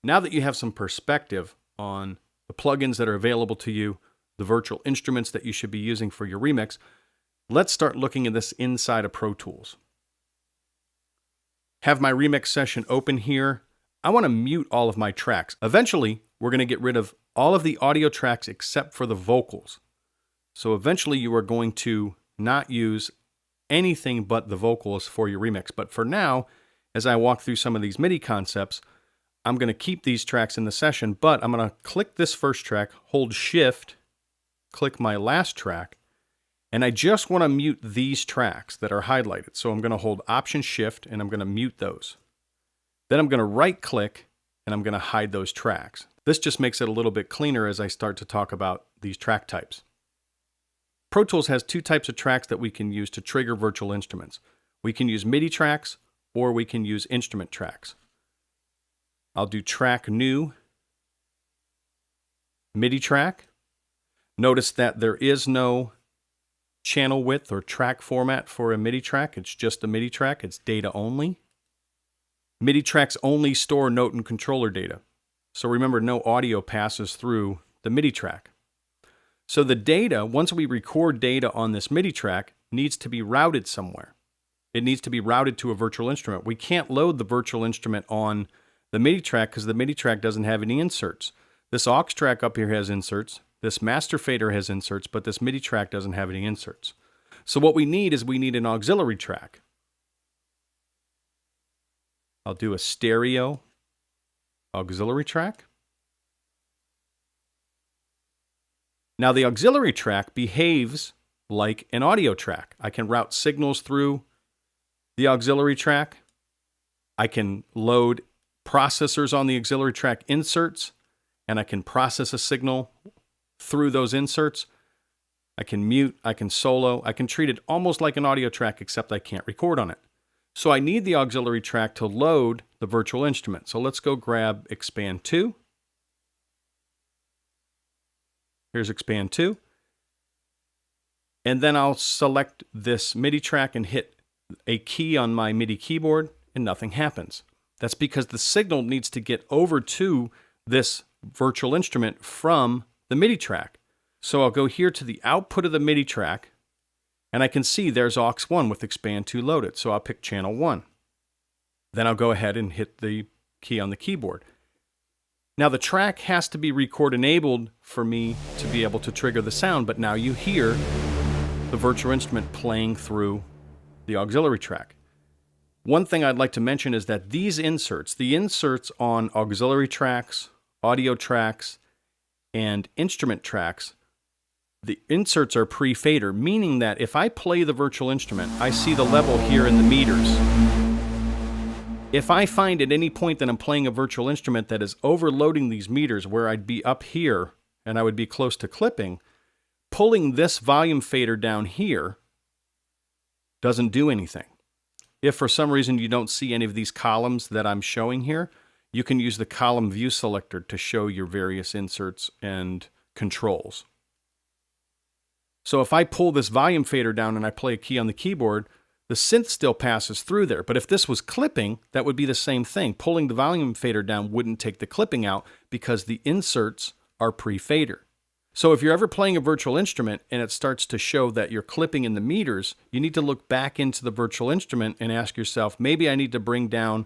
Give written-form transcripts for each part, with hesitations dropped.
Now that you have some perspective on the plugins that are available to you, the virtual instruments that you should be using for your remix, let's start looking at this inside of Pro Tools. Have my remix session open here. I want to mute all of my tracks. Eventually, we're going to get rid of all of the audio tracks except for the vocals. So eventually you are going to not use anything but the vocals for your remix. But for now, as I walk through some of these MIDI concepts, I'm going to keep these tracks in the session, but I'm going to click this first track, hold Shift, click my last track, and I just want to mute these tracks that are highlighted. So I'm going to hold Option Shift and I'm going to mute those. Then I'm going to right click and I'm going to hide those tracks. This just makes it a little bit cleaner as I start to talk about these track types. Pro Tools has two types of tracks that we can use to trigger virtual instruments. We can use MIDI tracks or we can use instrument tracks. I'll do track new, MIDI track. Notice that there is no channel width or track format for a MIDI track. It's just a MIDI track. It's data only. MIDI tracks only store note and controller data. So remember, no audio passes through the MIDI track. So the data, once we record data on this MIDI track, needs to be routed somewhere. It needs to be routed to a virtual instrument. We can't load the virtual instrument on the MIDI track because the MIDI track doesn't have any inserts. This aux track up here has inserts. This master fader has inserts, but this MIDI track doesn't have any inserts. So what we need is an auxiliary track. I'll do a stereo auxiliary track. Now the auxiliary track behaves like an audio track. I can route signals through the auxiliary track. I can load processors on the auxiliary track inserts, and I can process a signal through those inserts. I can mute, I can solo, I can treat it almost like an audio track, except I can't record on it. So I need the auxiliary track to load the virtual instrument. So let's go grab Expand 2. Here's Expand 2. And then I'll select this MIDI track and hit a key on my MIDI keyboard, and nothing happens. That's because the signal needs to get over to this virtual instrument from the MIDI track. So I'll go here to the output of the MIDI track, and I can see there's aux 1 with Expand 2 loaded. So I'll pick channel 1. Then I'll go ahead and hit the key on the keyboard. Now the track has to be record enabled for me to be able to trigger the sound, but now you hear the virtual instrument playing through the auxiliary track. One thing I'd like to mention is that these inserts, the inserts on auxiliary tracks, audio tracks, and instrument tracks, the inserts are pre-fader, meaning that if I play the virtual instrument, I see the level here in the meters. If I find at any point that I'm playing a virtual instrument that is overloading these meters where I'd be up here and I would be close to clipping, pulling this volume fader down here doesn't do anything. If for some reason you don't see any of these columns that I'm showing here, you can use the column view selector to show your various inserts and controls. So if I pull this volume fader down and I play a key on the keyboard, the synth still passes through there. But if this was clipping, that would be the same thing. Pulling the volume fader down wouldn't take the clipping out because the inserts are pre-fader. So if you're ever playing a virtual instrument and it starts to show that you're clipping in the meters, you need to look back into the virtual instrument and ask yourself, maybe I need to bring down,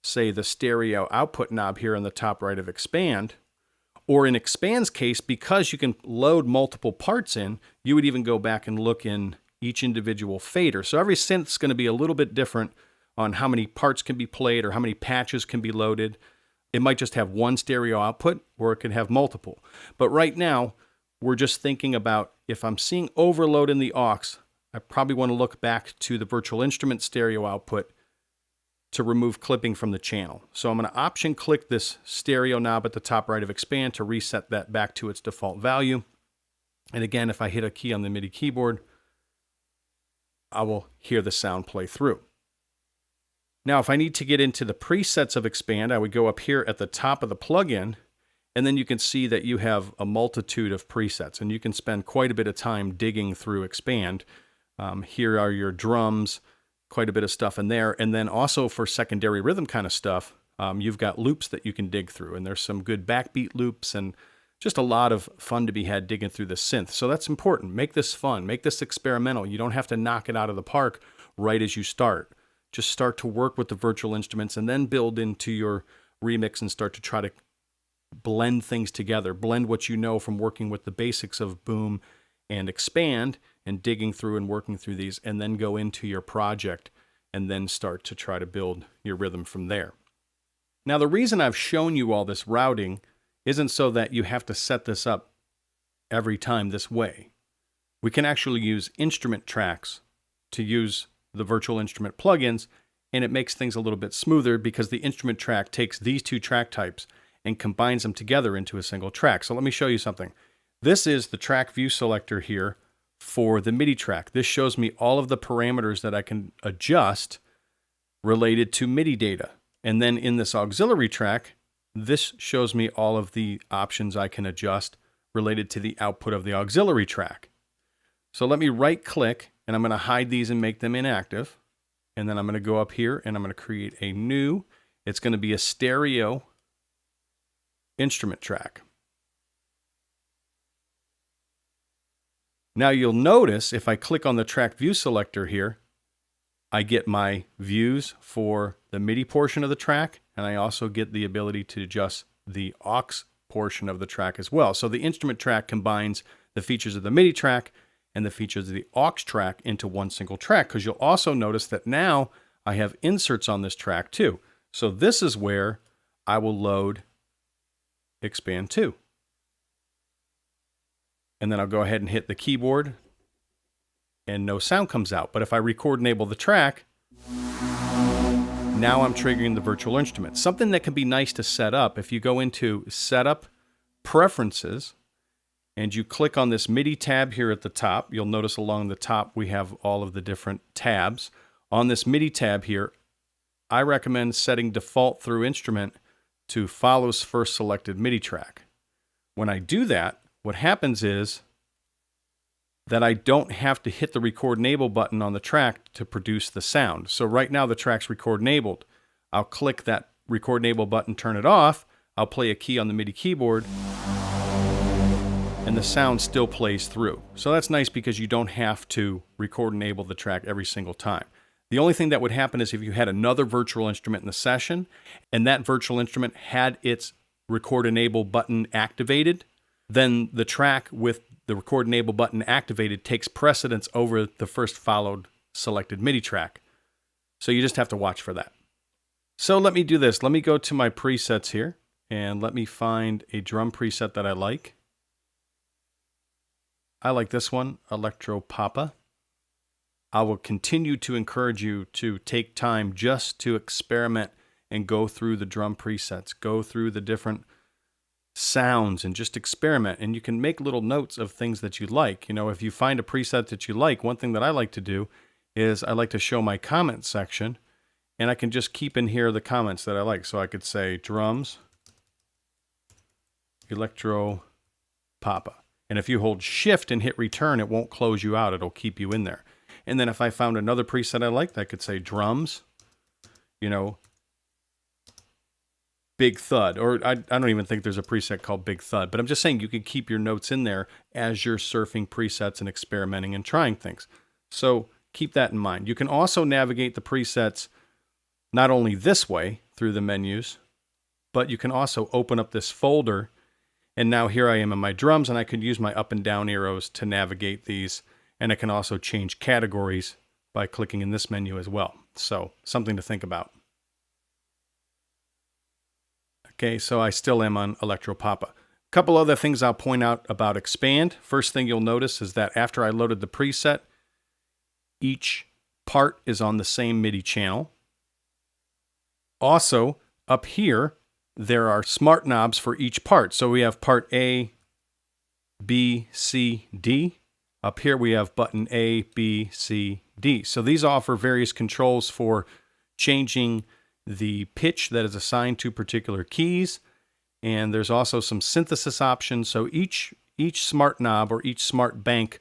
say, the stereo output knob here on the top right of Expand. Or in Expand's case, because you can load multiple parts in, you would even go back and look in each individual fader. So every synth's going to be a little bit different on how many parts can be played or how many patches can be loaded. It might just have one stereo output, or it could have multiple. But right now, we're just thinking about if I'm seeing overload in the aux, I probably want to look back to the virtual instrument stereo output to remove clipping from the channel. So I'm going to option click this stereo knob at the top right of Expand to reset that back to its default value. And again, if I hit a key on the MIDI keyboard, I will hear the sound play through. Now, if I need to get into the presets of Expand, I would go up here at the top of the plugin, and then you can see that you have a multitude of presets, and you can spend quite a bit of time digging through Expand. Here are your drums, quite a bit of stuff in there. And then also for secondary rhythm kind of stuff, You've got loops that you can dig through, and there's some good backbeat loops and just a lot of fun to be had digging through the synth. So that's important. Make this fun. Make this experimental. You don't have to knock it out of the park right as you start. Just start to work with the virtual instruments and then build into your remix and start to try to blend things together. Blend what you know from working with the basics of boom and expand and digging through and working through these, and then go into your project and then start to try to build your rhythm from there. Now, the reason I've shown you all this routing isn't so that you have to set this up every time this way. We can actually use instrument tracks to use the virtual instrument plugins, and it makes things a little bit smoother because the instrument track takes these two track types and combines them together into a single track. So let me show you something. This is the track view selector here for the MIDI track. This shows me all of the parameters that I can adjust related to MIDI data. And then in this auxiliary track, this shows me all of the options I can adjust related to the output of the auxiliary track. So let me right click, and I'm going to hide these and make them inactive. And then I'm going to go up here and I'm going to create a new, it's going to be a stereo instrument track. Now you'll notice if I click on the track view selector here, I get my views for the MIDI portion of the track, and I also get the ability to adjust the aux portion of the track as well. So the instrument track combines the features of the MIDI track and the features of the aux track into one single track, because you'll also notice that now I have inserts on this track too. So this is where I will load Expand 2. And then I'll go ahead and hit the keyboard and no sound comes out. But if I record enable the track, now I'm triggering the virtual instrument. Something that can be nice to set up, if you go into Setup, Preferences, and you click on this MIDI tab here at the top, you'll notice along the top we have all of the different tabs. On this MIDI tab here, I recommend setting default through instrument to follows first selected MIDI track. When I do that, what happens is that I don't have to hit the record enable button on the track to produce the sound. So right now the track's record enabled. I'll click that record enable button, turn it off, I'll play a key on the MIDI keyboard, and the sound still plays through. So that's nice because you don't have to record enable the track every single time. The only thing that would happen is if you had another virtual instrument in the session and that virtual instrument had its record enable button activated, then the track with the record enable button activated takes precedence over the first followed selected MIDI track. So you just have to watch for that. So let me do this. Let me go to my presets here and let me find a drum preset that I like. I like this one, Electro Papa. I will continue to encourage you to take time just to experiment and go through the drum presets, go through the different sounds and just experiment. And you can make little notes of things that you like. You know, if you find a preset that you like, one thing that I like to do is I like to show my comment section, and I can just keep in here the comments that I like. So I could say drums, Electro Papa. And if you hold shift and hit return, it won't close you out. It'll keep you in there. And then if I found another preset I liked, I could say drums, you know, Big Thud. Or I don't even think there's a preset called Big Thud. But I'm just saying you can keep your notes in there as you're surfing presets and experimenting and trying things. So keep that in mind. You can also navigate the presets not only this way through the menus, but you can also open up this folder. And now here I am in my drums, and I could use my up and down arrows to navigate these. And I can also change categories by clicking in this menu as well. So something to think about. Okay, so I still am on Electro Papa. A couple other things I'll point out about Expand. First thing you'll notice is that after I loaded the preset, each part is on the same MIDI channel. Also, up here, there are smart knobs for each part. So we have part A, B, C, D. Up here we have button A, B, C, D. So these offer various controls for changing the pitch that is assigned to particular keys. And there's also some synthesis options. So each smart knob or each smart bank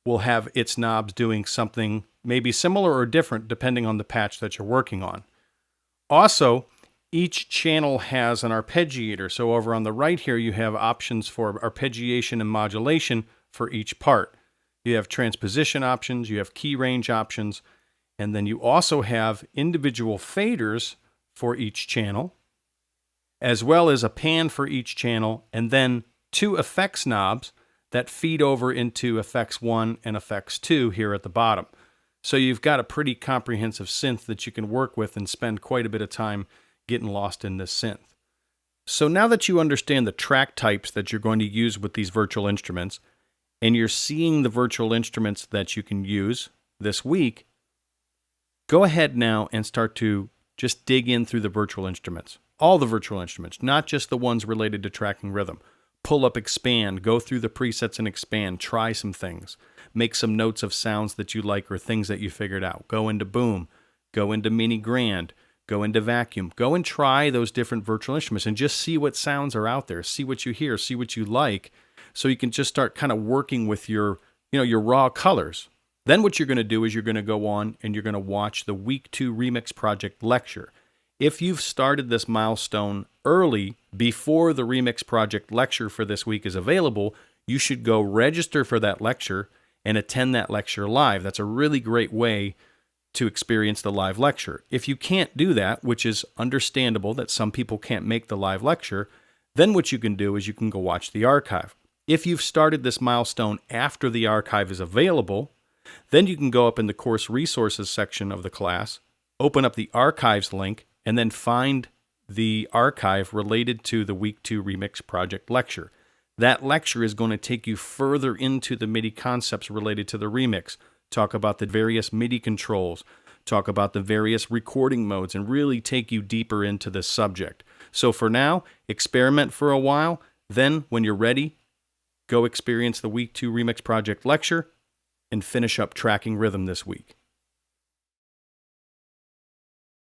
will have its knobs doing something maybe similar or different depending on the patch that you're working on. Also, each channel has an arpeggiator. So over on the right here, you have options for arpeggiation and modulation for each part. You have transposition options, you have key range options, and then you also have individual faders for each channel, as well as a pan for each channel, and then 2 effects knobs that feed over into effects 1 and effects 2 here at the bottom. So you've got a pretty comprehensive synth that you can work with and spend quite a bit of time getting lost in this synth. So now that you understand the track types that you're going to use with these virtual instruments, and you're seeing the virtual instruments that you can use this week, go ahead now and start to just dig in through the virtual instruments. All the virtual instruments, not just the ones related to tracking rhythm. Pull up, expand, go through the presets and expand, try some things. Make some notes of sounds that you like or things that you figured out. Go into boom, go into mini grand, go into vacuum. Go and try those different virtual instruments and just see what sounds are out there. See what you hear, see what you like, so you can just start kind of working with your raw colors. Then what you're going to do is you're going to go on and you're going to watch the Week 2 Remix Project lecture. If you've started this milestone early, before the Remix Project lecture for this week is available, you should go register for that lecture and attend that lecture live. That's a really great way to experience the live lecture. If you can't do that, which is understandable that some people can't make the live lecture, then what you can do is you can go watch the archive. If you've started this milestone after the archive is available, then you can go up in the course resources section of the class, open up the archives link, and then find the archive related to the Week 2 Remix Project lecture. That lecture is going to take you further into the MIDI concepts related to the remix, talk about the various MIDI controls, talk about the various recording modes, and really take you deeper into this subject. So for now, experiment for a while, then when you're ready, go experience the Week 2 Remix Project lecture and finish up tracking rhythm this week.